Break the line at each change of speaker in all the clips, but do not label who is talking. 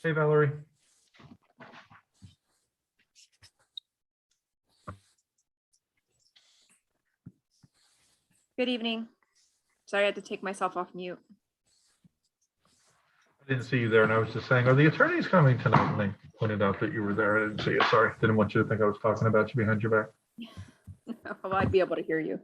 Hey, Valerie.
Good evening. Sorry, I had to take myself off mute.
I didn't see you there, and I was just saying, are the attorneys coming tonight? And they pointed out that you were there. I didn't see you. Sorry. Didn't want you to think I was talking about you behind your back.
Well, I'd be able to hear you.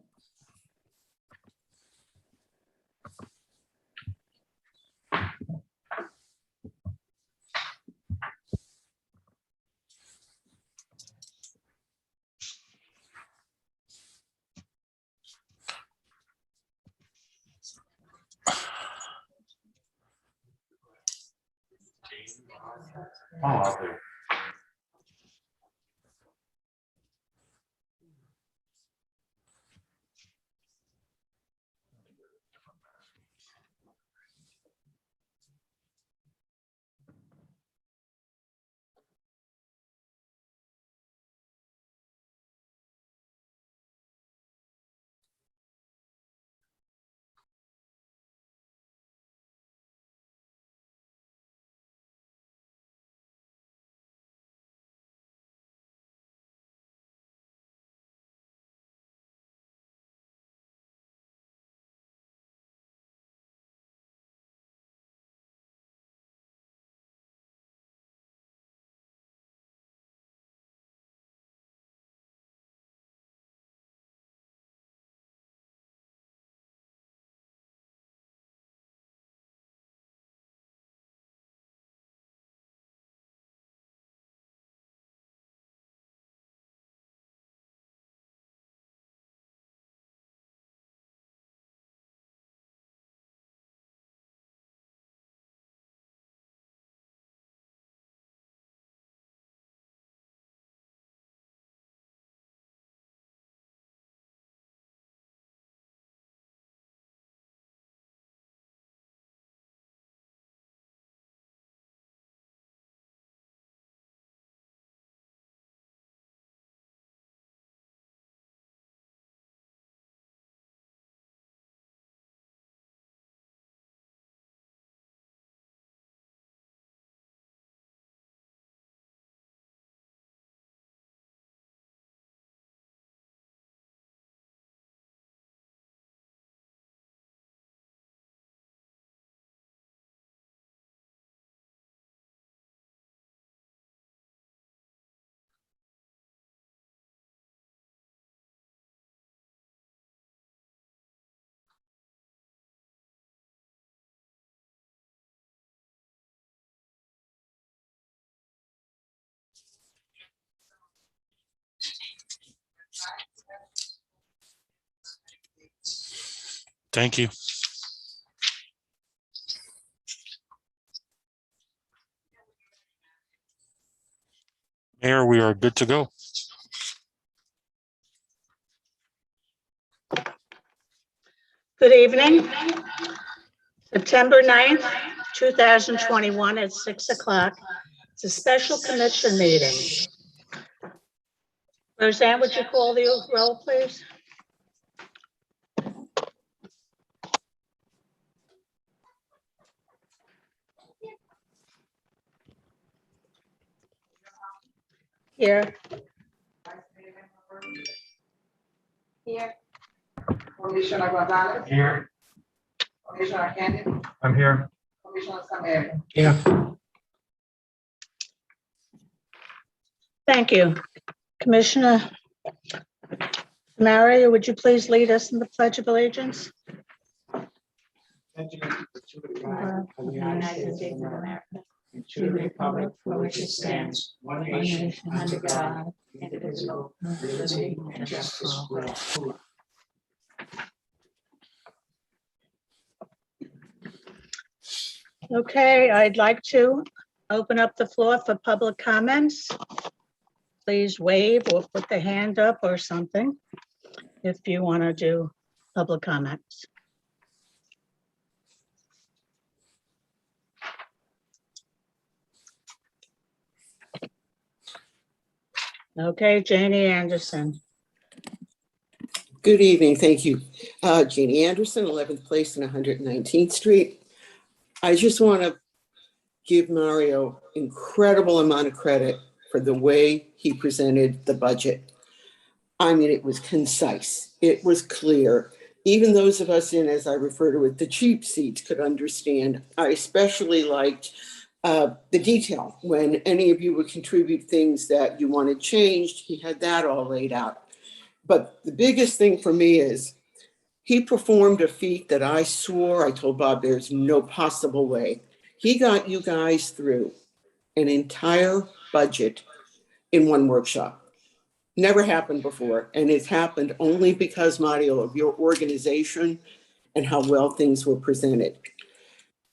Oh, out there.
Thank you. Mayor, we are good to go.
Good evening. September 9th, 2021 at 6 o'clock. It's a special commission meeting. Roseanne, would you call the roll, please? Here.
Here.
Commissioner Gonzalez.
Here.
Commissioner Kennedy.
I'm here.
Commissioner Samir.
Yeah.
Thank you. Commissioner Mario, would you please lead us in the Pledge of Allegiance?
Of the United States of America, and to the republic for which it stands, one nation, under God, indivisible, with liberty and justice for all.
Okay, I'd like to open up the floor for public comments. Please wave or put the hand up or something if you want to do public comments. Okay, Janie Anderson.
Good evening, thank you. Jeannie Anderson, 11th Place and 119th Street. I just want to give Mario incredible amount of credit for the way he presented the budget. I mean, it was concise, it was clear. Even those of us in, as I refer to it, the cheap seats could understand. I especially liked the detail. When any of you would contribute things that you wanted changed, he had that all laid out. But the biggest thing for me is he performed a feat that I swore, I told Bob, there's no possible way. He got you guys through an entire budget in one workshop. Never happened before. And it's happened only because, Mario, of your organization and how well things were presented.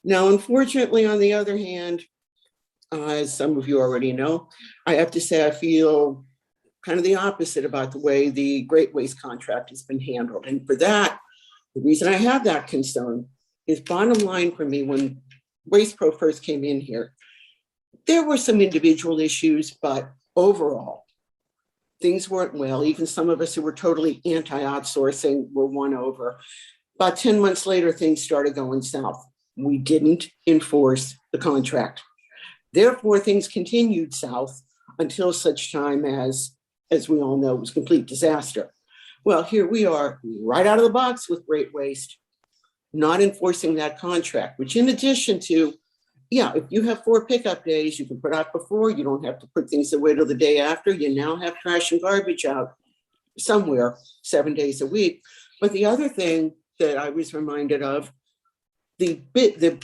Now, unfortunately, on the other hand, as some of you already know, I have to say I feel kind of the opposite about the way the Great Waste contract has been handled. And for that, the reason I have that concern is, bottom line for me, when Waste Pro first came in here, there were some individual issues, but overall, things weren't well. Even some of us who were totally anti-outsourcing were won over. About 10 months later, things started going south. We didn't enforce the contract. Therefore, things continued south until such time as we all know, it was complete disaster. Well, here we are right out of the box with Great Waste, not enforcing that contract, which, in addition to, yeah, if you have 4 pickup days, you can put out before, you don't have to put things away till the day after. You now have trash and garbage out somewhere 7 days a week. But the other thing that I was reminded of, the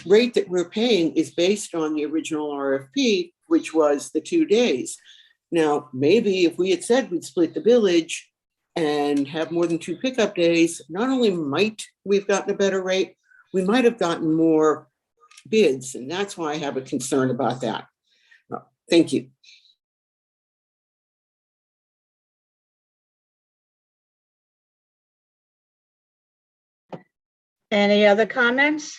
rate that we're paying is based on the original RFP, which was the 2 days. Now, maybe if we had said we'd split the village and have more than 2 pickup days, not only might we've gotten a better rate, we might have gotten more bids. And that's why I have a concern about that. Thank you.
Any other comments?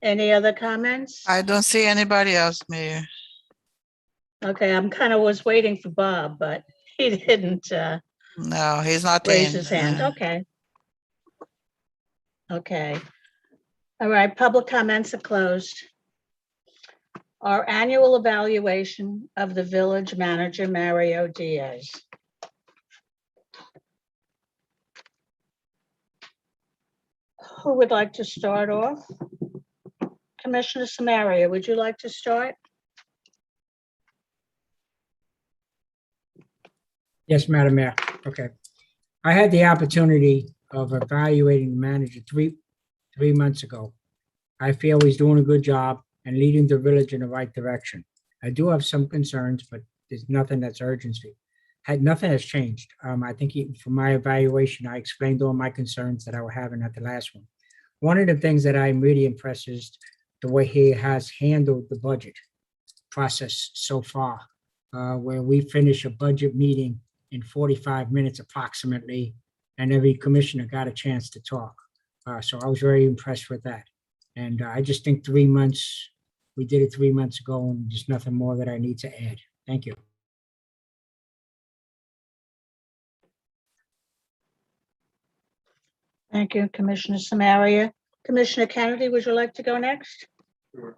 Any other comments?
I don't see anybody else, Mayor.
Okay, I'm kind of was waiting for Bob, but he didn't
No, he's not
raise
in.
his hand. Okay. Okay. All right, public comments are closed. Our annual evaluation of the village manager, Mario Diaz. Who would like to start off? Commissioner Samaria, would you like to start?
Yes, Madam Mayor. Okay. I had the opportunity of evaluating the manager three months ago. I feel he's doing a good job and leading the village in the right direction. I do have some concerns, but there's nothing that's urgency. Nothing has changed. I think from my evaluation, I explained all my concerns that I was having at the last one. One of the things that I'm really impressed is the way he has handled the budget process so far, where we finish a budget meeting in 45 minutes approximately, and every commissioner got a chance to talk. So I was very impressed with that. And I just think 3 months, we did it 3 months ago, and there's nothing more that I need to add. Thank you.
Thank you, Commissioner Samaria. Commissioner Kennedy, would you like to go next?
Sure.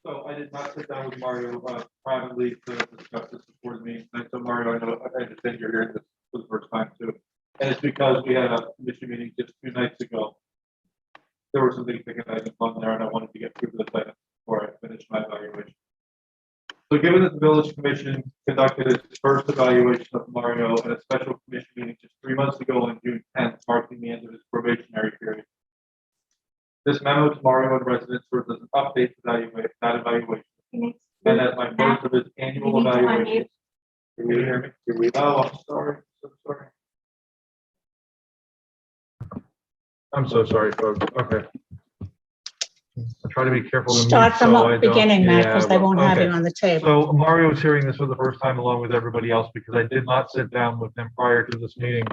So I did not sit down with Mario privately to discuss this before the meeting. And so Mario, I understand you're hearing this for the first time too. And it's because we had a commission meeting just 2 nights ago. There were some big ticket items on there, and I wanted to get through this item before I finish my evaluation. So given that the village commission conducted its first evaluation of Mario at a special commission meeting just 3 months ago on June 10th, marking the end of his probationary period. This memo to Mario and residents serves as an update to that evaluation. And as my first of his annual evaluation. Can you hear me? Oh, I'm sorry. So sorry. I'm so sorry, folks. Okay. I try to be careful. to
Start
mute
from
so I
the
don't-
beginning, Matt,
Yeah,
because they won't have you
okay.
on the table.
So Mario is hearing this for the first time along with everybody else because I did not sit down with him prior to this meeting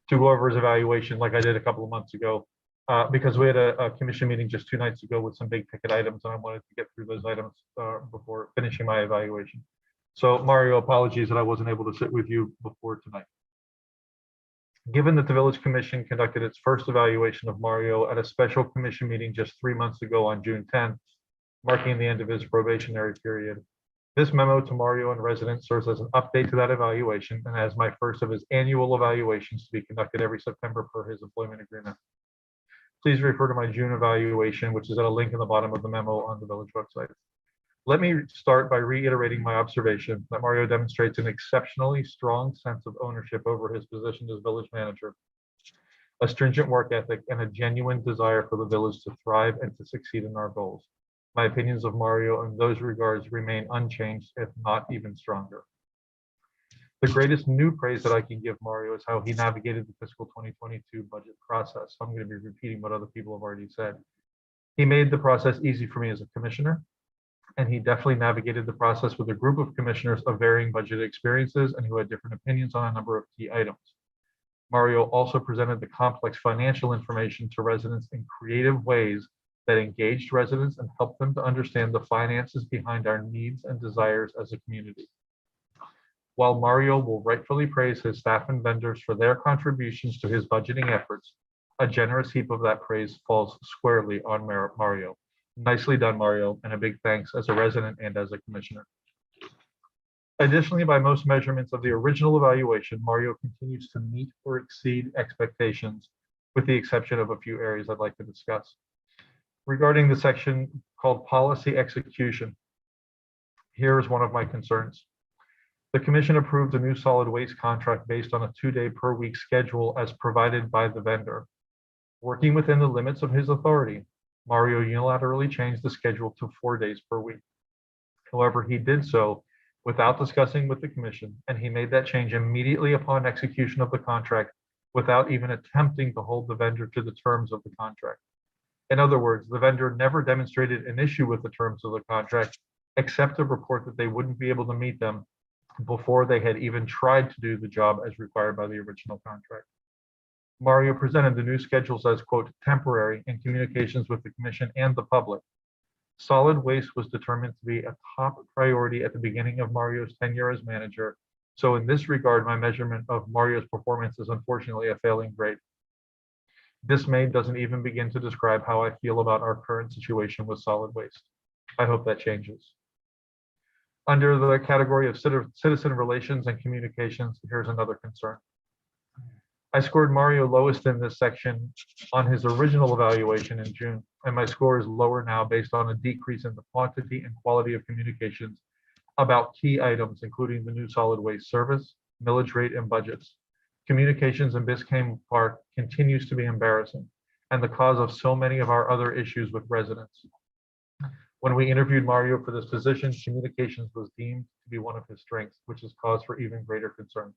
to go over his evaluation like I did a couple of months ago. Because we had a commission meeting just 2 nights ago with some big ticket items and I wanted to get through those items before finishing my evaluation. So Mario, apologies that I wasn't able to sit with you before tonight. Given that the Village Commission conducted its first evaluation of Mario at a special commission meeting just 3 months ago on June 10th, marking the end of his probationary period, this memo to Mario and residents serves as an update to that evaluation and as my first of his annual evaluations to be conducted every September per his employment agreement. Please refer to my June evaluation, which is at a link in the bottom of the memo on the village website. Let me start by reiterating my observation that Mario demonstrates an exceptionally strong sense of ownership over his position as village manager, a stringent work ethic, and a genuine desire for the village to thrive and to succeed in our goals. My opinions of Mario in those regards remain unchanged, if not even stronger. The greatest new praise that I can give Mario is how he navigated the fiscal 2022 budget process. I'm going to be repeating what other people have already said. He made the process easy for me as a commissioner, and he definitely navigated the process with a group of commissioners of varying budget experiences and who had different opinions on a number of key items. Mario also presented the complex financial information to residents in creative ways that engaged residents and helped them to understand the finances behind our needs and desires as a community. While Mario will rightfully praise his staff and vendors for their contributions to his budgeting efforts, a generous heap of that praise falls squarely on Mario. Nicely done, Mario, and a big thanks as a resident and as a commissioner. Additionally, by most measurements of the original evaluation, Mario continues to meet or exceed expectations, with the exception of a few areas I'd like to discuss. Regarding the section called Policy Execution, here is one of my concerns. The Commission approved a new solid waste contract based on a 2-day per week schedule as provided by the vendor. Working within the limits of his authority, Mario unilaterally changed the schedule to 4 days per week. However, he did so without discussing with the Commission, and he made that change immediately upon execution of the contract without even attempting to hold the vendor to the terms of the contract. In other words, the vendor never demonstrated an issue with the terms of the contract, except to report that they wouldn't be able to meet them before they had even tried to do the job as required by the original contract. Mario presented the new schedules as, quote, temporary in communications with the Commission and the public. Solid waste was determined to be a top priority at the beginning of Mario's tenure as manager. So in this regard, my measurement of Mario's performance is unfortunately a failing grade. This doesn't even begin to describe how I feel about our current situation with solid waste. I hope that changes. Under the category of citizen relations and communications, here's another concern. I scored Mario lowest in this section on his original evaluation in June, and my score is lower now based on a decrease in the quantity and quality of communications about key items, including the new solid waste service, millage rate, and budgets. Communications in Biscayne Park continues to be embarrassing and the cause of so many of our other issues with residents. When we interviewed Mario for this position, communications was deemed to be one of his strengths, which is cause for even greater concern.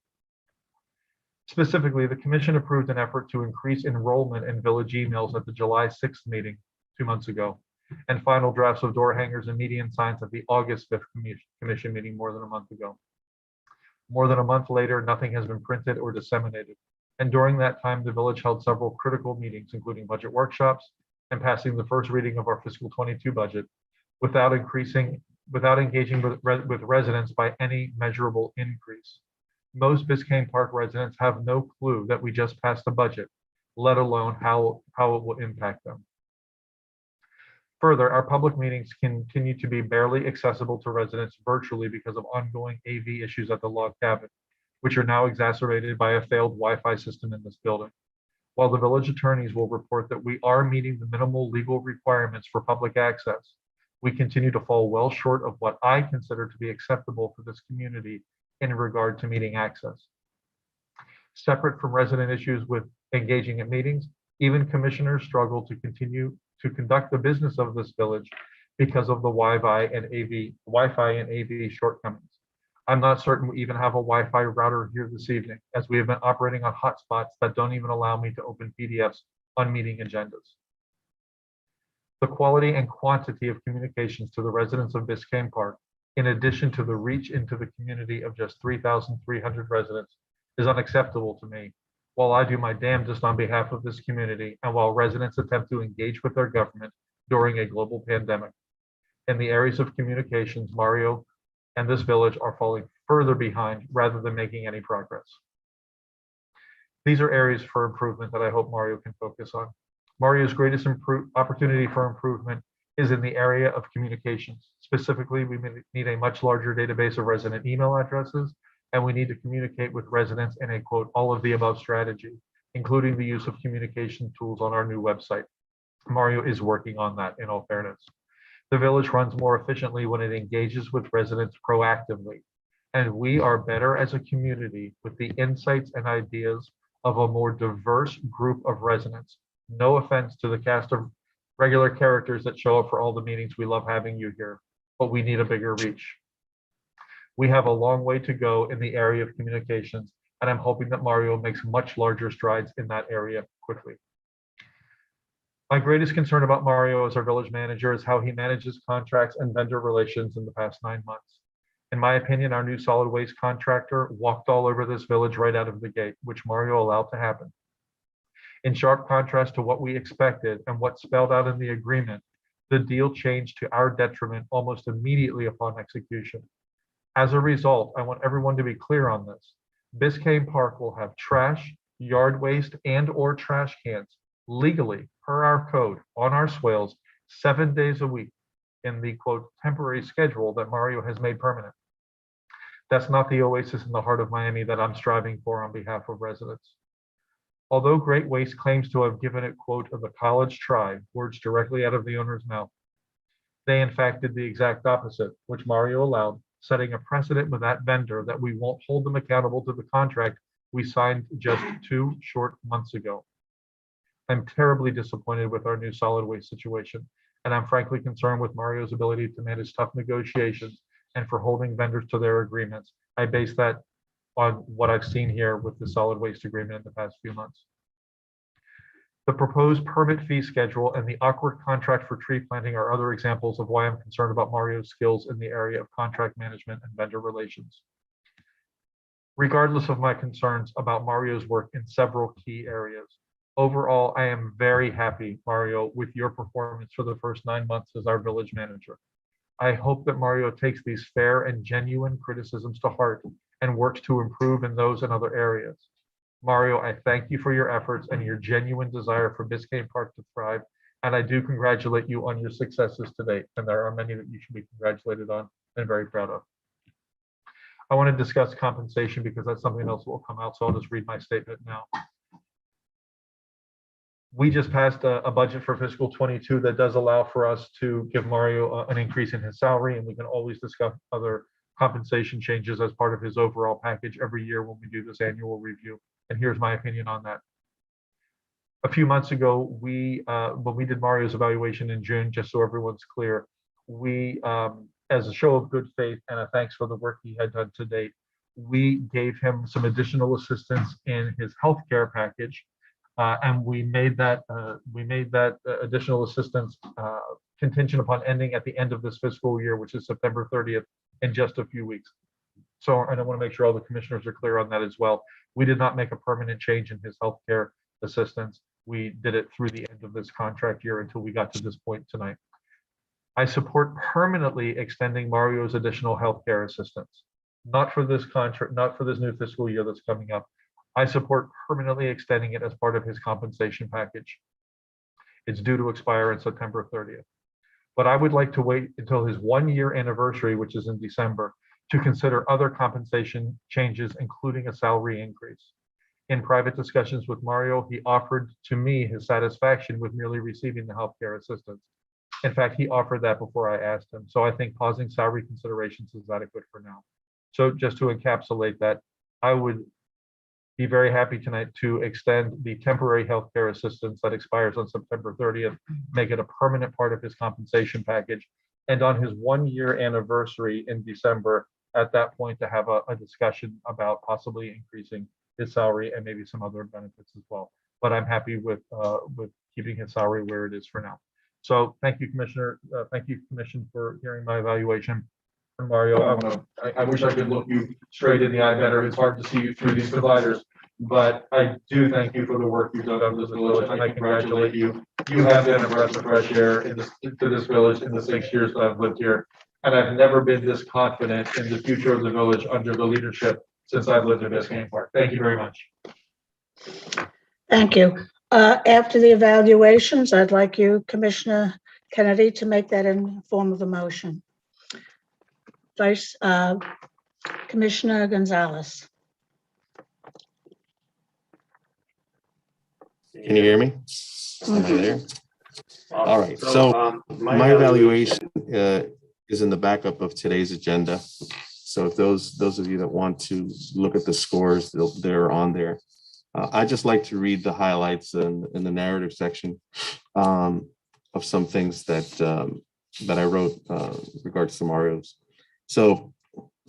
Specifically, the Commission approved an effort to increase enrollment in village emails at the July 6th meeting 2 months ago, and final drafts of door hangers and median signs at the August 5th Commission meeting more than a month ago. More than a month later, nothing has been printed or disseminated. And during that time, the village held several critical meetings, including budget workshops and passing the first reading of our fiscal 22 budget without engaging with residents by any measurable increase. Most Biscayne Park residents have no clue that we just passed a budget, let alone how it will impact them. Further, our public meetings continue to be barely accessible to residents virtually because of ongoing AV issues at the log cabin, which are now exacerbated by a failed Wi-Fi system in this building. While the village attorneys will report that we are meeting the minimal legal requirements for public access, we continue to fall well short of what I consider to be acceptable for this community in regard to meeting access. Separate from resident issues with engaging at meetings, even commissioners struggle to continue to conduct the business of this village because of the Wi-Fi and AV shortcomings. I'm not certain we even have a Wi-Fi router here this evening, as we have been operating on hotspots that don't even allow me to open PDFs on meeting agendas. The quality and quantity of communications to the residents of Biscayne Park, in addition to the reach into the community of just 3,300 residents, is unacceptable to me, while I do my damnedest on behalf of this community and while residents attempt to engage with their government during a global pandemic. In the areas of communications, Mario
and this village are falling further behind rather than making any progress. These are areas for improvement that I hope Mario can focus on. Mario's greatest opportunity for improvement is in the area of communications. Specifically, we need a much larger database of resident email addresses, and we need to communicate with residents in a quote, all of the above strategy, including the use of communication tools on our new website. Mario is working on that, in all fairness. The village runs more efficiently when it engages with residents proactively, and we are better as a community with the insights and ideas of a more diverse group of residents. No offense to the cast of regular characters that show up for all the meetings. We love having you here, but we need a bigger reach. We have a long way to go in the area of communications, and I'm hoping that Mario makes much larger strides in that area quickly. My greatest concern about Mario as our village manager is how he manages contracts and vendor relations in the past 9 months. In my opinion, our new solid waste contractor walked all over this village right out of the gate, which Mario allowed to happen. In sharp contrast to what we expected and what spelled out in the agreement, the deal changed to our detriment almost immediately upon execution. As a result, I want everyone to be clear on this. Biscayne Park will have trash, yard waste, and/or trash cans legally per our code on our swales 7 days a week in the quote temporary schedule that Mario has made permanent. That's not the oasis in the heart of Miami that I'm striving for on behalf of residents. Although Great Waste claims to have given it quote of the college try, words directly out of the owner's mouth, they in fact did the exact opposite, which Mario allowed, setting a precedent with that vendor that we won't hold them accountable to the contract we signed just 2 short months ago. I'm terribly disappointed with our new solid waste situation, and I'm frankly concerned with Mario's ability to manage tough negotiations and for holding vendors to their agreements. I base that on what I've seen here with the solid waste agreement in the past few months. The proposed permit fee schedule and the awkward contract for tree planting are other examples of why I'm concerned about Mario's skills in the area of contract management and vendor relations. Regardless of my concerns about Mario's work in several key areas, overall, I am very happy, Mario, with your performance for the first 9 months as our village manager. I hope that Mario takes these fair and genuine criticisms to heart and works to improve in those and other areas. Mario, I thank you for your efforts and your genuine desire for Biscayne Park to thrive, and I do congratulate you on your successes to date, and there are many that you should be congratulated on and very proud of. I want to discuss compensation because that's something else that will come out, so I'll just read my statement now. We just passed a budget for fiscal 22 that does allow for us to give Mario an increase in his salary, and we can always discuss other compensation changes as part of his overall package every year when we do this annual review. And here's my opinion on that. A few months ago, when we did Mario's evaluation in June, just so everyone's clear, we, as a show of good faith and a thanks for the work he had done to date, we gave him some additional assistance in his healthcare package. And we made that additional assistance contingent upon ending at the end of this fiscal year, which is September 30th, in just a few weeks. So I want to make sure all the commissioners are clear on that as well. We did not make a permanent change in his healthcare assistance. We did it through the end of this contract year until we got to this point tonight. I support permanently extending Mario's additional healthcare assistance, not for this contract, not for this new fiscal year that's coming up. I support permanently extending it as part of his compensation package. It's due to expire on September 30th. But I would like to wait until his 1-year anniversary, which is in December, to consider other compensation changes, including a salary increase. In private discussions with Mario, he offered to me his satisfaction with merely receiving the healthcare assistance. In fact, he offered that before I asked him. So I think pausing salary considerations is adequate for now. So just to encapsulate that, I would be very happy tonight to extend the temporary healthcare assistance that expires on September 30th, make it a permanent part of his compensation package. And on his 1-year anniversary in December, at that point, to have a discussion about possibly increasing his salary and maybe some other benefits as well. But I'm happy with keeping his salary where it is for now. So thank you, Commissioner. Thank you, Commission, for hearing my evaluation. And Mario, I wish I could look you straight in the eye better. It's hard to see you through these dividers, but I do thank you for the work you've done for this village, and I congratulate you. You have been a breath of fresh air to this village in the 6 years that I've lived here. And I've never been this confident in the future of the village under the leadership since I've lived in Biscayne Park. Thank you very much.
Thank you. After the evaluations, I'd like you, Commissioner Kennedy, to make that in the form of a motion. Vice Commissioner Gonzalez.
Can you hear me? Am I there? All right, so my evaluation is in the backup of today's agenda. So if those of you that want to look at the scores, they're on there. I just like to read the highlights in the narrative section of some things that I wrote regards to Mario's. So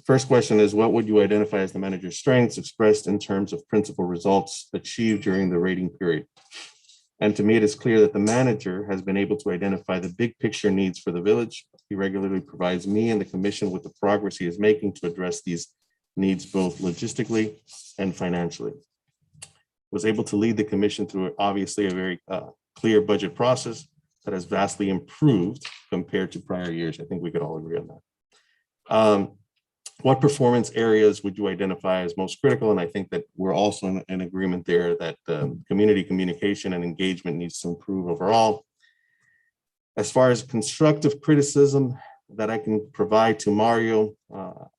first question is, what would you identify as the manager's strengths expressed in terms of principal results achieved during the rating period? And to me, it is clear that the manager has been able to identify the big picture needs for the village. He regularly provides me and the commission with the progress he is making to address these needs, both logistically and financially. Was able to lead the commission through obviously a very clear budget process that has vastly improved compared to prior years. I think we could all agree on that. What performance areas would you identify as most critical? And I think that we're also in agreement there that community communication and engagement needs to improve overall. As far as constructive criticism that I can provide to Mario,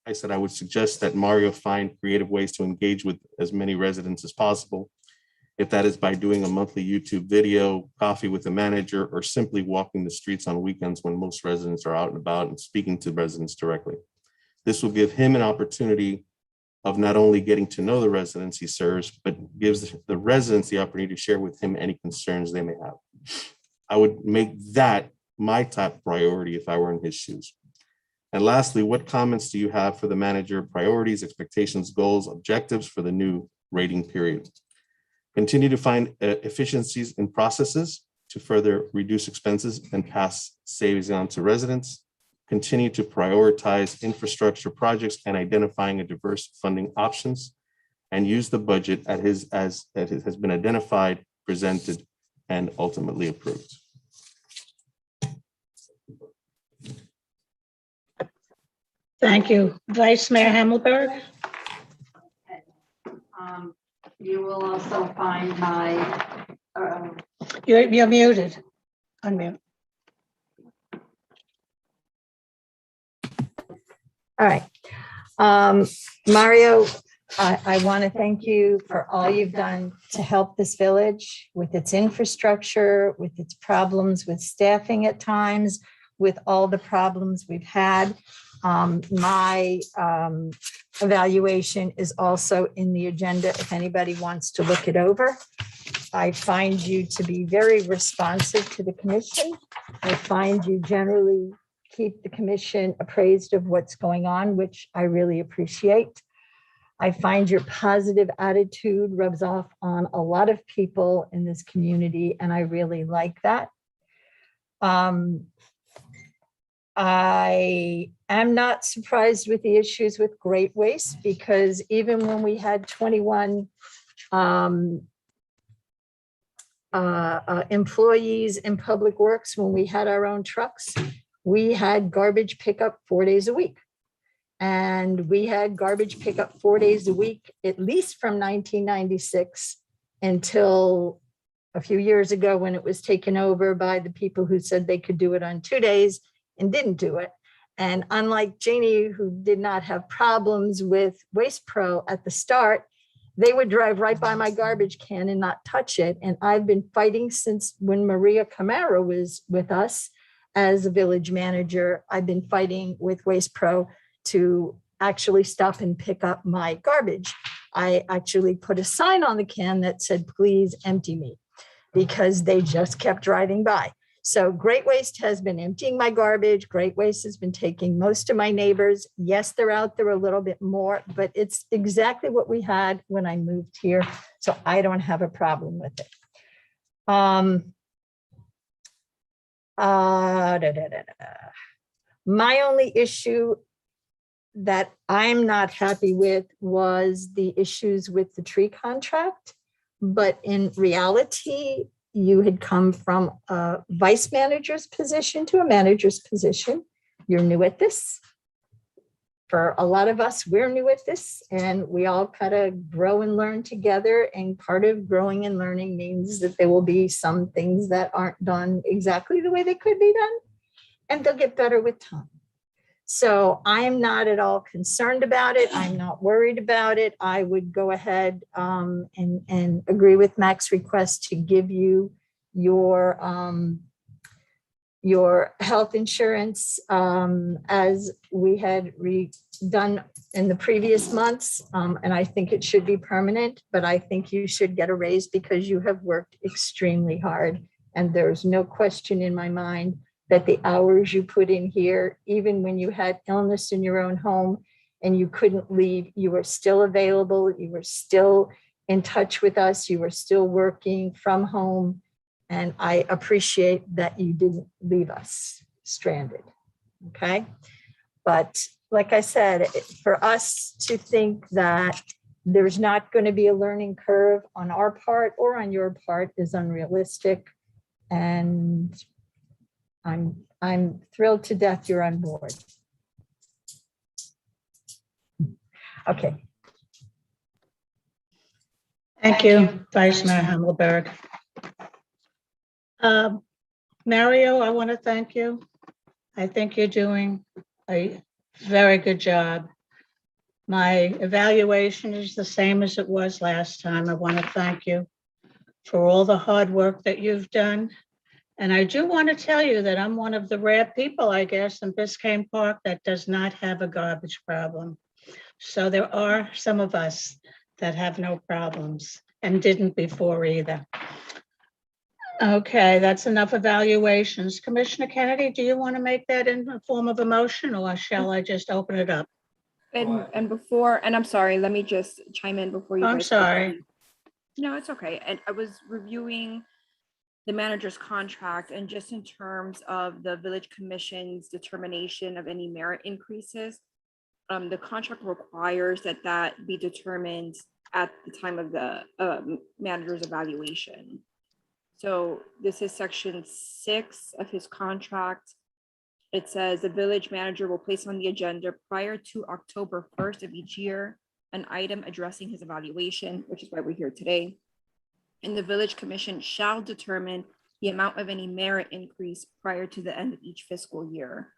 I said I would suggest that Mario find creative ways to engage with as many residents as possible. If that is by doing a monthly YouTube video, coffee with the manager, or simply walking the streets on weekends when most residents are out and about and speaking to residents directly. This will give him an opportunity of not only getting to know the residents he serves, but gives the residents the opportunity to share with him any concerns they may have. I would make that my top priority if I were in his shoes. And lastly, what comments do you have for the manager, priorities, expectations, goals, objectives for the new rating period? Continue to find efficiencies in processes to further reduce expenses and pass savings on to residents. Continue to prioritize infrastructure projects and identifying a diverse funding options, and use the budget as it has been identified, presented, and ultimately approved.
Thank you. Vice Mayor Himmelberg.
You will also find my,
You're muted. Unmute.
all right. Mario, I want to thank you for all you've done to help this village with its infrastructure, with its problems with staffing at times, with all the problems we've had. My evaluation is also in the agenda if anybody wants to look it over. I find you to be very responsive to the commission. I find you generally keep the commission appraised of what's going on, which I really appreciate. I find your positive attitude rubs off on a lot of people in this community, and I really like that. I am not surprised with the issues with Great Waste, because even when we had 21 employees in Public Works, when we had our own trucks, we had garbage pickup 4 days a week. And we had garbage pickup 4 days a week, at least from 1996 until a few years ago when it was taken over by the people who said they could do it on 2 days and didn't do it. And unlike Jeannie, who did not have problems with Waste Pro at the start, they would drive right by my garbage can and not touch it. And I've been fighting since when Maria Camaro was with us as a village manager. I've been fighting with Waste Pro to actually stop and pick up my garbage. I actually put a sign on the can that said, "Please empty me," because they just kept driving by. So Great Waste has been emptying my garbage. Great Waste has been taking most of my neighbors. Yes, they're out there a little bit more, but it's exactly what we had when I moved here. So I don't have a problem with it. My only issue that I'm not happy with was the issues with the tree contract. But in reality, you had come from a vice manager's position to a manager's position. you're new at this. For a lot of us, we're new at this, and we all kind of grow and learn together. And part of growing and learning means that there will be some things that aren't done exactly the way they could be done, and they'll get better with time. So I'm not at all concerned about it. I'm not worried about it. I would go ahead and agree with Mac's request to give you your health insurance as we had done in the previous months. And I think it should be permanent, but I think you should get a raise because you have worked extremely hard. And there's no question in my mind that the hours you put in here, even when you had illness in your own home and you couldn't leave, you were still available, you were still in touch with us, you were still working from home. And I appreciate that you didn't leave us stranded, okay? But like I said, for us to think that there's not going to be a learning curve on our part or on your part is unrealistic. And I'm thrilled to death you're on board. Okay.
Thank you, Vice Mayor Himmelberg. Mario, I want to thank you. I think you're doing a very good job. My evaluation is the same as it was last time. I want to thank you for all the hard work that you've done. And I do want to tell you that I'm one of the rare people, I guess, in Biscayne Park that does not have a garbage problem. So there are some of us that have no problems and didn't before either. Okay, that's enough evaluations. Commissioner Kennedy, do you want to make that in the form of a motion, or shall I just open it up?
And before, and I'm sorry, let me just chime in before you
I'm
guys
sorry.
proceed. No, it's okay. And I was reviewing the manager's contract, and just in terms of the village commission's determination of any merit increases, the contract requires that be determined at the time of the manager's evaluation. So this is section 6 of his contract. It says the village manager will place on the agenda prior to October 1st of each year an item addressing his evaluation, which is why we're here today. And the village commission shall determine the amount of any merit increase prior to the end of each fiscal year.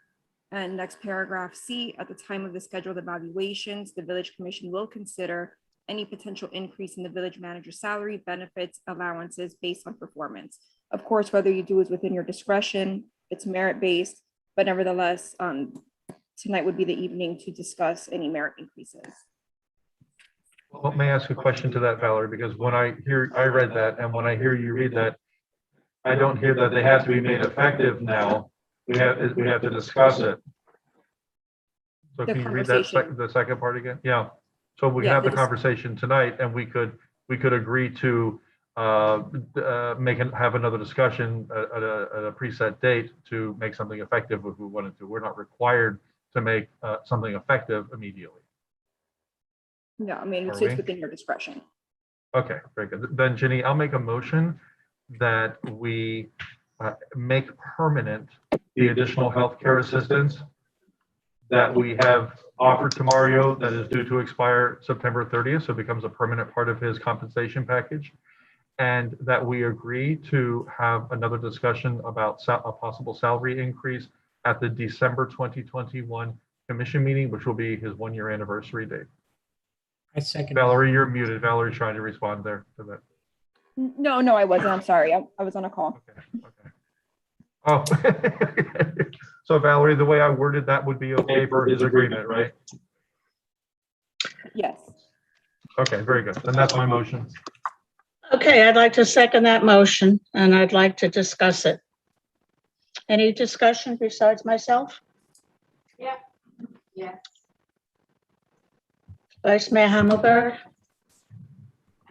And next paragraph C, at the time of the scheduled evaluations, the village commission will consider any potential increase in the village manager's salary, benefits, allowances based on performance. Of course, whether you do is within your discretion, it's merit-based, but nevertheless, tonight would be the evening to discuss any merit increases.
Well, may I ask a question to that, Valerie? Because when I read that, and when I hear you read that, I don't hear that they have to be made effective now. We have to discuss it. So can you read that the second part again? Yeah. So we have the conversation tonight, and we could agree to have another discussion at a preset date to make something effective if we wanted to. We're not required to make something effective immediately.
No, I mean, it's within your discretion.
Okay, very good. Then Ginny, I'll make a motion that we make permanent the additional healthcare assistance that we have offered to Mario that is due to expire September 30th, so it becomes a permanent part of his compensation package. And that we agree to have another discussion about a possible salary increase at the December 2021 commission meeting, which will be his 1-year anniversary date.
I second.
Valerie, you're muted. Valerie's trying to respond there to that.
No, I wasn't. I'm sorry. I was on a call.
Okay. Oh, so Valerie, the way I worded that would be okay for his agreement, right?
Yes.
Okay, very good. Then that's my motion.
Okay, I'd like to second that motion, and I'd like to discuss it. Any discussion besides myself?
Yeah.
Vice Mayor Himmelberg?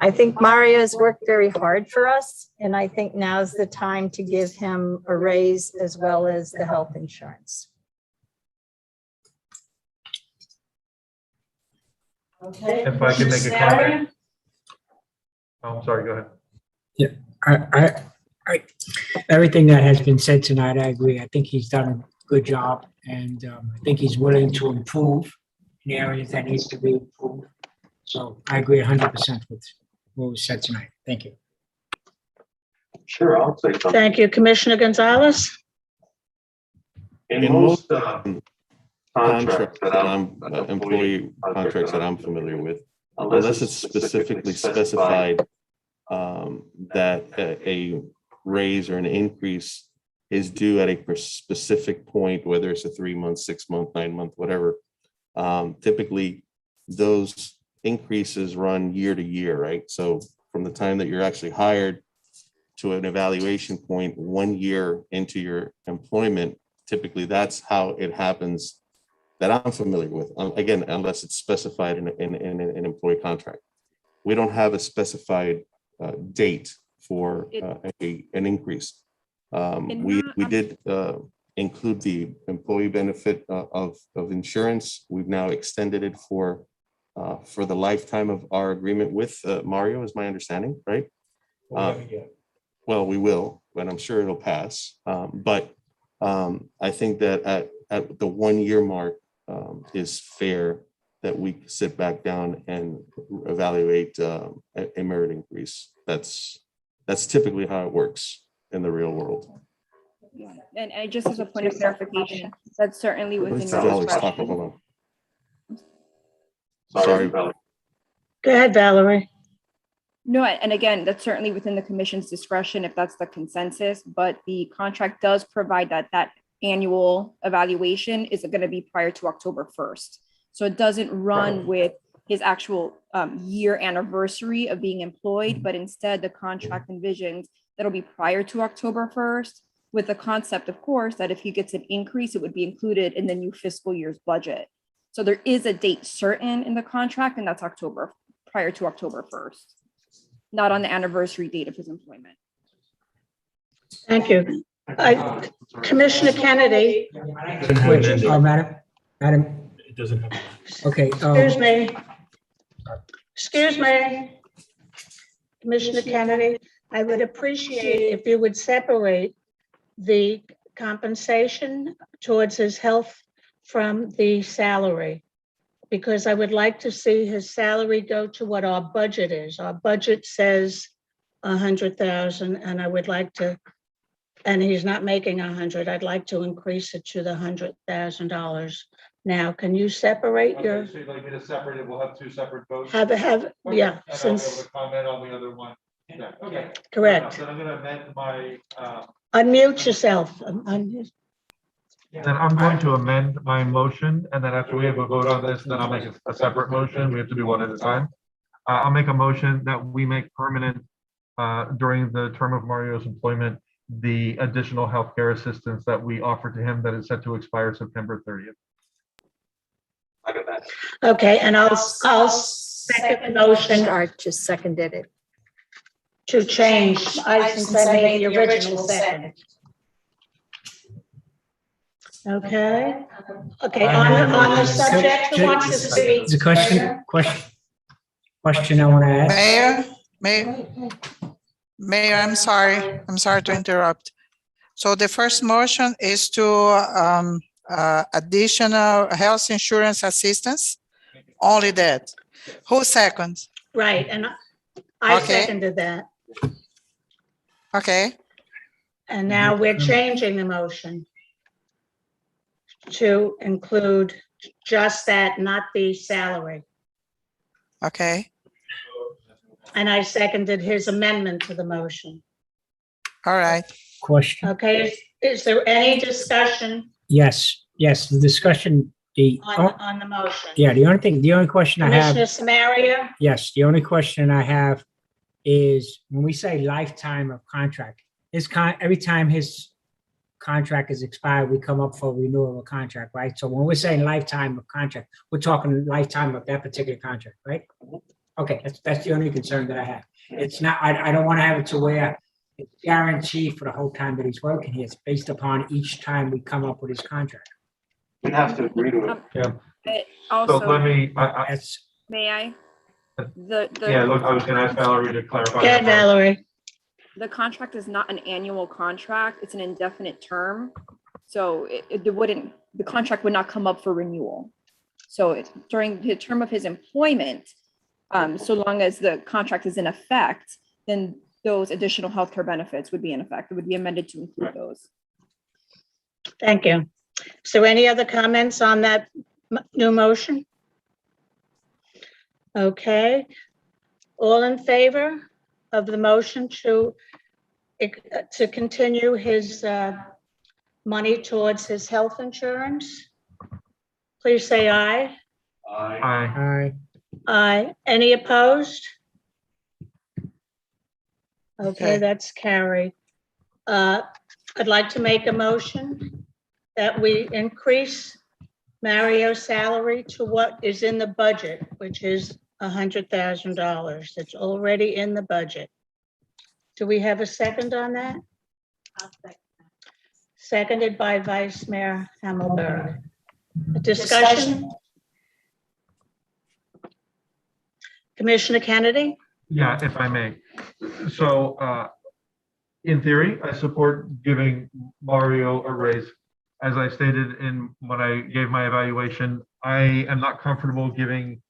I think Mario has worked very hard for us, and I think now's the time to give him a raise as well as the health insurance.
Okay.
If I can make a comment. Oh, I'm sorry, go ahead.
I everything that has been said tonight, I agree. I think he's done good job. And I think he's willing to improve in areas that needs to be improved. So I agree 100% with what was said tonight. Thank you.
Sure, I'll say something.
Thank you, Commissioner Gonzalez.
In most contracts that I'm, employee contracts that I'm familiar with, unless it's specifically specified that a raise or an increase is due at a specific point, whether it's a 3-month, 6-month, 9-month, whatever. Typically, those increases run year to year, right? So from the time that you're actually hired to an evaluation point, 1 year into your employment, typically that's how it happens that I'm familiar with. Again, unless it's specified in an employee contract. We don't have a specified date for an increase. We did include the employee benefit of insurance. We've now extended it for the lifetime of our agreement with Mario, is my understanding, right? Well, we will, but I'm sure it'll pass. But I think that at the 1 year mark is fair that we sit back down and evaluate a merit increase. That's typically how it works in the real world.
Yeah. And just as a point of clarification, that's certainly within
Mr.
your
Valley's
discretion.
talking, hold on. Sorry, Valerie.
Go ahead, Valerie.
No, and again, that's certainly within the commission's discretion if that's the consensus, but the contract does provide that annual evaluation is going to be prior to October 1st. So it doesn't run with his actual year anniversary of being employed, but instead the contract envisions that'll be prior to October 1st, with the concept, of course, that if he gets an increase, it would be included in the new fiscal year's budget. So there is a date certain in the contract, and that's prior to October 1st, not on the anniversary date of his employment.
Thank you. Commissioner Kennedy,
Madam.
It doesn't have.
Okay.
Excuse me. Commissioner Kennedy, I would appreciate if you would separate the compensation towards his health from the salary, because I would like to see his salary go to what our budget is. Our budget says 100,000, and I would like to, and he's not making 100. I'd like to increase it to the $100,000. Now, can you separate your?
Okay, so you'd like me to separate it? We'll have 2 separate votes.
Yeah,
And I'll be able
since,
to comment on the other one. Yeah, okay.
correct.
Then I'm gonna amend my,
Unmute yourself.
Then I'm going to amend my motion, and then after we have a vote on this, then I'll make a separate motion. We have to do one at a time. I'll make a motion that we make permanent during the term of Mario's employment, the additional healthcare assistance that we offer to him that is set to expire September 30th.
Okay, and I'll second the motion
Art just seconded it.
to change, since I made the original second. Okay, on the subject, who wants to speak?
The question I want to ask.
Mayor, I'm sorry to interrupt. So the first motion is to additional health insurance assistance, only that. Who seconds?
Right, and I
Okay.
seconded that.
Okay,
And now we're changing the motion to include just that, not the salary.
okay,
And I seconded his amendment to the motion.
all right.
Question.
Okay, is there any discussion
Yes, the discussion,
on the motion?
the only question I have,
Commissioner Samaria?
yes, the only question I have is when we say lifetime of contract, every time his contract is expired, we come up for renewal of contract, right? So when we're saying lifetime of contract, we're talking lifetime of that particular contract, right? Okay, that's the only concern that I have. It's not, I don't want to have it to where it's guaranteed for the whole time that he's working here. It's based upon each time we come up with his contract.
We have to agree to it.
Yeah.
But
So let
also,
me,
That's,
may I?
yeah, look, I was gonna ask Valerie to clarify.
Go ahead, Valerie.
The contract is not an annual contract, it's an indefinite term. So the contract would not come up for renewal. So during the term of his employment, so long as the contract is in effect, then those additional healthcare benefits would be in effect. It would be amended to include those.
Thank you. Is there any other comments on that new motion? Okay. All in favor of the motion to continue his money towards his health insurance? Please say aye.
Aye.
Aye.
Aye. Any opposed? Okay,
Okay.
that's carried. I'd like to make a motion that we increase Mario's salary to what is in the budget, which is $100,000. It's already in the budget. Do we have a second on that? Seconded by Vice Mayor Hammelberg. A discussion? Commissioner Kennedy?
Yeah, if I may. So in theory, I support giving Mario a raise. As I stated when I gave my evaluation, I am not comfortable giving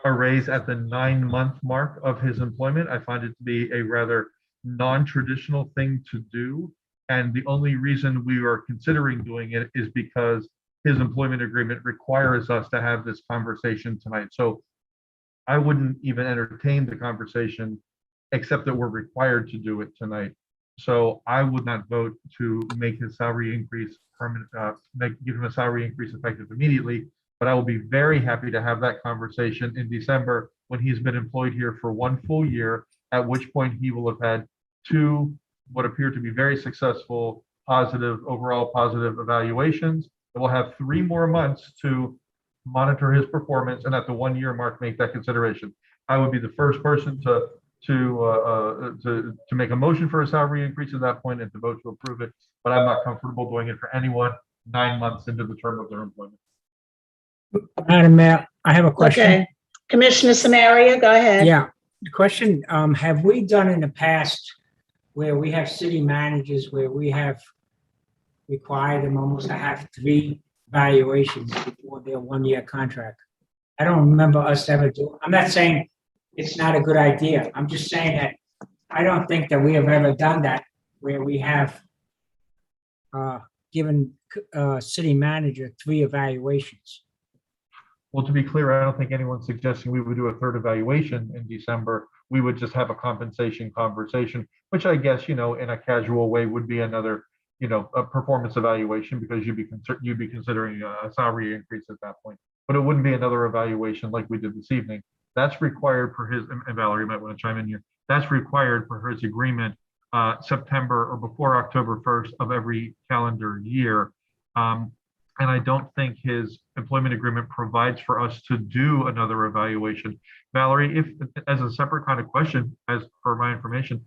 a raise at the 9-month mark of his employment. I find it to be a rather non-traditional thing to do. And the only reason we are considering doing it is because his employment agreement requires us to have this conversation tonight. So I wouldn't even entertain the conversation, except that we're required to do it tonight. So I would not vote to make his salary increase permanent, give him a salary increase effective immediately. But I will be very happy to have that conversation in December when he's been employed here for 1 full year, at which point he will have had 2 what appear to be very successful, overall positive evaluations. And we'll have 3 more months to monitor his performance, and at the 1-year mark, make that consideration. I would be the first person to make a motion for a salary increase at that point and to vote to approve it, but I'm not comfortable doing it for anyone 9 months into the term of their employment.
Madam Mayor, I have a question.
Okay. Commissioner Samaria, go ahead.
Yeah, the question, have we done in the past where we have city managers where we have required them almost to have 3 evaluations before their 1-year contract? I don't remember us ever doing. I'm not saying it's not a good idea. I'm just saying that I don't think that we have ever done that where we have given city manager 3 evaluations.
Well, to be clear, I don't think anyone's suggesting we would do a 3rd evaluation in December. We would just have a compensation conversation, which I guess, in a casual way would be another, a performance evaluation, because you'd be considering a salary increase at that point. But it wouldn't be another evaluation like we did this evening. That's required for his, and Valerie might want to chime in here. That's required for his agreement September or before October 1st of every calendar year. And I don't think his employment agreement provides for us to do another evaluation. Valerie, if, as a separate kind of question, as for my information,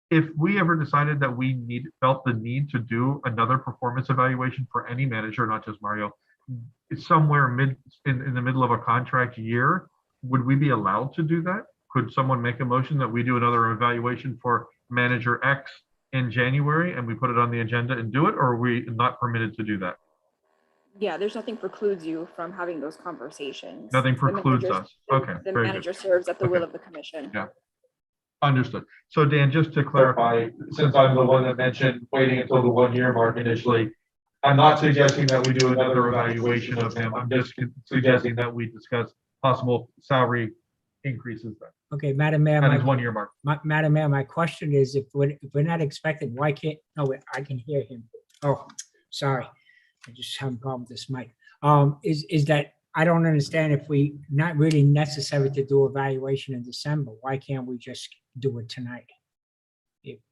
if we ever decided that we felt the need to do another performance evaluation for any manager, not just Mario, somewhere in the middle of a contract year, would we be allowed to do that? Could someone make a motion that we do another evaluation for manager X in January and we put it on the agenda and do it, or are we not permitted to do that?
Yeah, there's nothing precludes you from having those conversations.
Nothing precludes us. Okay,
The
very
manager
good.
serves at the will
Okay.
of the commission.
Yeah. Understood. So Dan, just to clarify, since I'm the one that mentioned waiting until the 1-year mark initially, I'm not suggesting that we do another evaluation of him. I'm just suggesting that we discuss possible salary increases then
Okay, Madam Mayor,
at his 1-year mark.
Madam Mayor, my question is, if we're not expecting, why can't, no, wait, I can hear him. Oh, sorry. I just have a problem with this mic. Is that I don't understand, if we not really necessary to do evaluation in December, why can't we just do it tonight?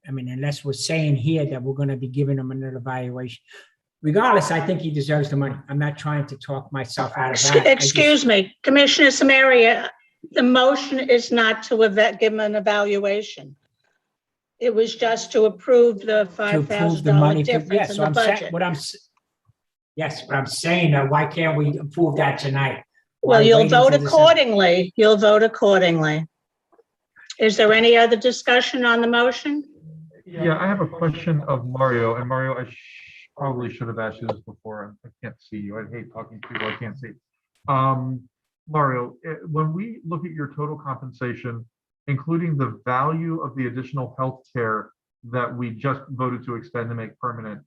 I mean, unless we're saying here that we're going to be giving him another evaluation. Regardless, I think he deserves the money. I'm not trying to talk myself out of that.
Excuse me, Commissioner Samaria, the motion is not to give him an evaluation. It was just to approve the
To approve the money.
$5,000 difference in the budget.
Yes, but I'm saying that why can't we approve that tonight?
Well,
Why
you'll
wait
vote
until December?
accordingly. You'll vote accordingly. Is there any other discussion on the motion?
Yeah, I have a question of Mario, and Mario, probably should have asked you this before. I can't see you. I hate talking to people I can't see. Mario, when we look at your total compensation, including the value of the additional health care that we just voted to extend to make permanent,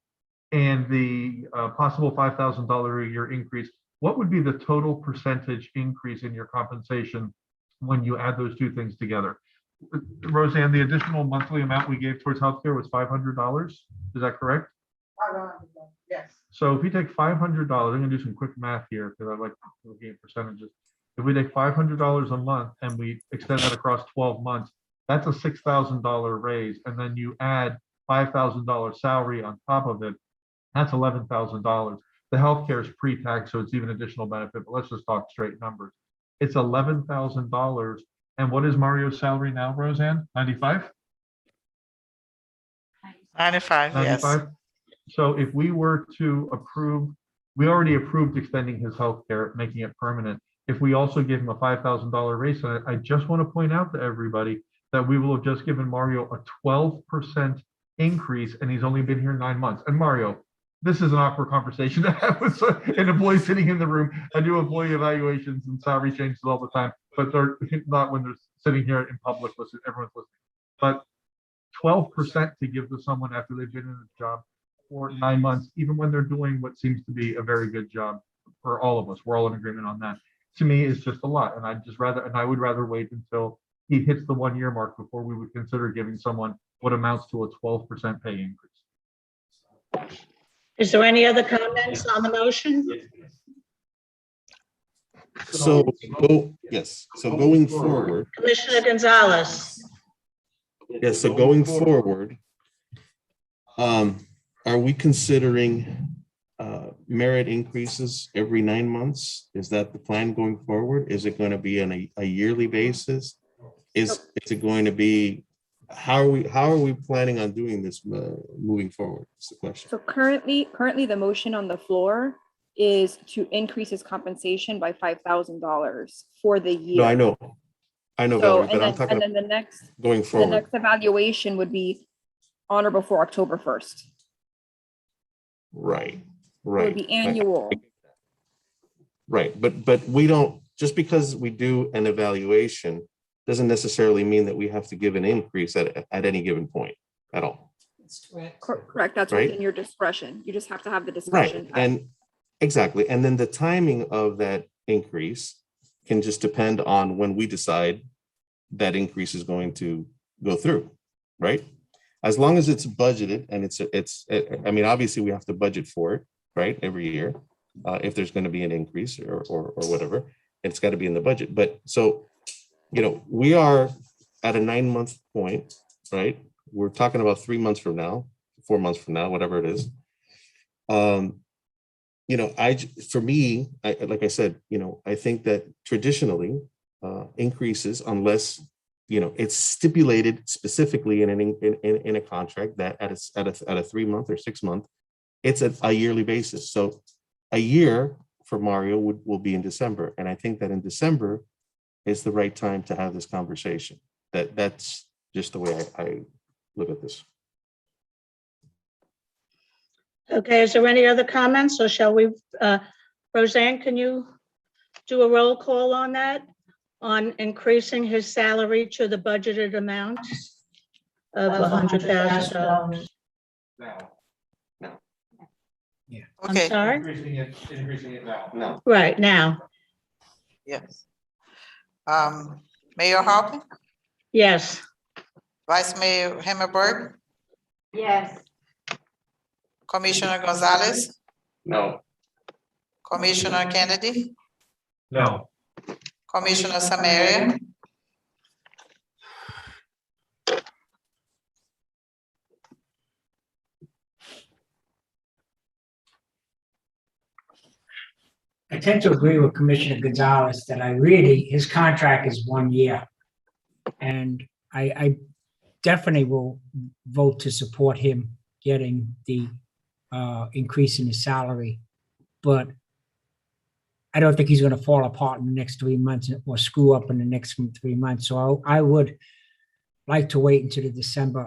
and the possible $5,000 a year increase, what would be the total percentage increase in your compensation when you add those two things together? Roseanne, the additional monthly amount we gave towards healthcare was $500. Is that correct?
Yes.
So if we take $500, I'm gonna do some quick math here because I like looking at percentages. If we take $500 a month and we extend that across 12 months, that's a $6,000 raise. And then you add $5,000 salary on top of it, that's $11,000. The healthcare is pre-tax, so it's even additional benefit, but let's just talk straight numbers. It's $11,000. And what is Mario's salary now, Roseanne? 95?
95, yes.
95? So if we were to approve, we already approved extending his health care, making it permanent. If we also give him a $5,000 raise, I just want to point out to everybody that we will have just given Mario a 12% increase, and he's only been here 9 months. And Mario, this is an awkward conversation to have with an employee sitting in the room. I do employee evaluations and salary changes all the time, but they're not when they're sitting here in public, listen, everyone's listening. But 12% to give to someone after they've been in a job for 9 months, even when they're doing what seems to be a very good job for all of us. We're all in agreement on that. To me, is just a lot. And I would rather wait until he hits the 1 year mark before we would consider giving someone what amounts to a 12% pay increase.
Is there any other comments on the motion?
So going forward,
Commissioner Gonzalez?
yes, so going forward, are we considering merit increases every 9 months? Is that the plan going forward? Is it going to be on a yearly basis? Is it going to be, how are we planning on doing this moving forward? That's the question.
So currently the motion on the floor is to increase his compensation by $5,000 for the year.
No, I know,
So,
Valerie, but I'm
and
talking
then the next
going
evaluation would be on or before October 1st.
Right,
It would be annual.
Right, but we don't, just because we do an evaluation doesn't necessarily mean that we have to give an increase at any given point at all.
That's correct.
Correct. That's
Right.
within your discretion. You just have to have the
Right,
discussion.
and exactly, and then the timing of that increase can just depend on when we decide that increase is going to go through, right? As long as it's budgeted and I mean, obviously we have to budget for it, right, every year. If there's going to be an increase or whatever, it's got to be in the budget. But so, we are at a 9 month point, right? We're talking about 3 months from now, 4 months from now, whatever it is. For me, like I said, I think that traditionally increases, unless it's stipulated specifically in a contract that at a 3 month or 6 month, it's a yearly basis. So a year for Mario will be in December, and I think that in December is the right time to have this conversation. That's just the way I look at this.
Okay, is there any other comments, or shall we, Roseanne, can you do a roll call on that? On increasing his salary to the budgeted amount of $100,000?
Now,
I'm
Okay,
sorry?
increasing it now.
No.
Right, now,
yes. Mayor Harper,
yes.
Vice Mayor Himmelberg,
Yes.
Commissioner Gonzalez,
No.
Commissioner Kennedy,
No.
Commissioner Samaria,
I tend to agree with Commissioner Gonzalez that his contract is 1 year. And I definitely will vote to support him getting the increase in his salary. But I don't think he's going to fall apart in the next 3 months or screw up in the next 3 months. So I would like to wait until the December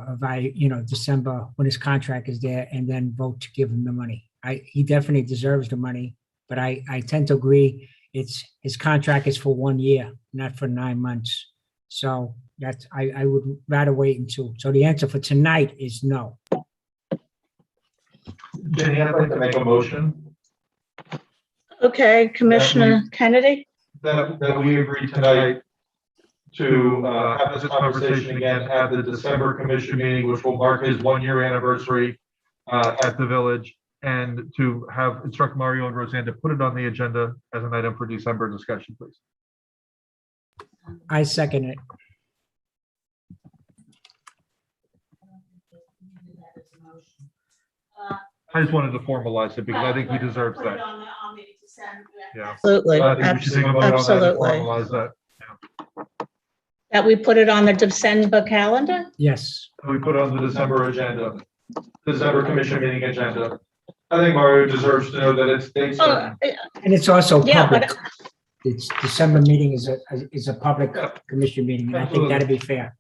December when his contract is there and then vote to give him the money. He definitely deserves the money, but I tend to agree his contract is for 1 year, not for 9 months. So I would rather wait until, so the answer for tonight is no.
Jenny, I'd like to make a motion
Okay, Commissioner Kennedy?
that we agree tonight to have this conversation again at the December commission meeting, which will mark his 1-year anniversary at the village, and to instruct Mario and Roseanne to put it on the agenda as an item for December discussion, please.
I second it.
I just wanted to formalize it because I think he deserves that. Yeah.
Absolutely,
I think we should take a vote on that and
absolutely.
formalize that.
That we put it on the December calendar?
Yes.
We put it on the December agenda, December commission meeting agenda. I think Mario deserves to know that it's dates.
Oh,
And it's also
Yeah,
public.
but
It's December meeting is a public commission meeting, and I think that'd be fair.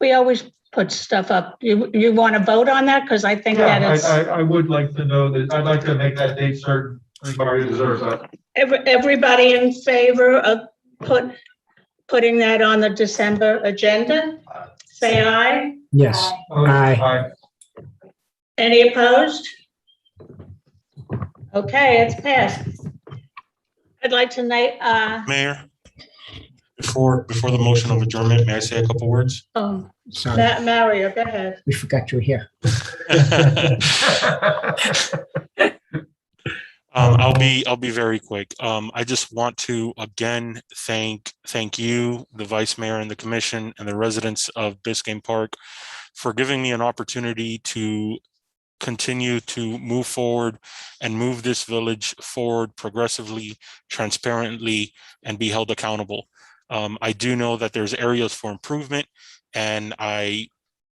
we always put stuff up. You want to vote on that? Because I think that
Yeah,
it's,
I would like to know that, I'd like to make that date certain. I think Mario deserves that.
everybody in favor of putting that on the December agenda? Say aye.
Yes. Aye.
Any opposed? Okay, it's passed. I'd like to
Mayor, before the motion of adjournment, may I say a couple words?
Sorry,
Mario, go ahead.
we forgot you were here.
I'll be very quick. I just want to again thank you, the vice mayor and the commission and the residents of Biscayne Park for giving me an opportunity to continue to move forward and move this village forward progressively, transparently, and be held accountable. I do know that there's areas for improvement, and I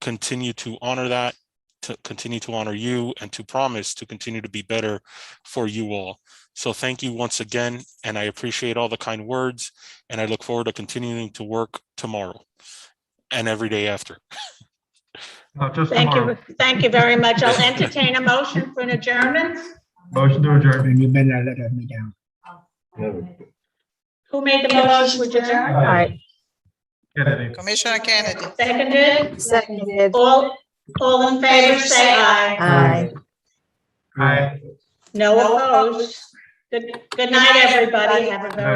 continue to honor that, to continue to honor you, and to promise to continue to be better for you all. So thank you once again, and I appreciate all the kind words, and I look forward to continuing to work tomorrow and every day after.
Not just
Thank
tomorrow.
you. Thank you very much. I'll entertain a motion for an adjournment.
Motion to adjourn.
And you better not let me down.
Who made the motion to adjourn?
Aye. Kennedy.
Commissioner Kennedy.
Seconded?
Seconded.
All in favor, say aye.
Aye.
Aye.
No opposed. Good night, everybody. Have a very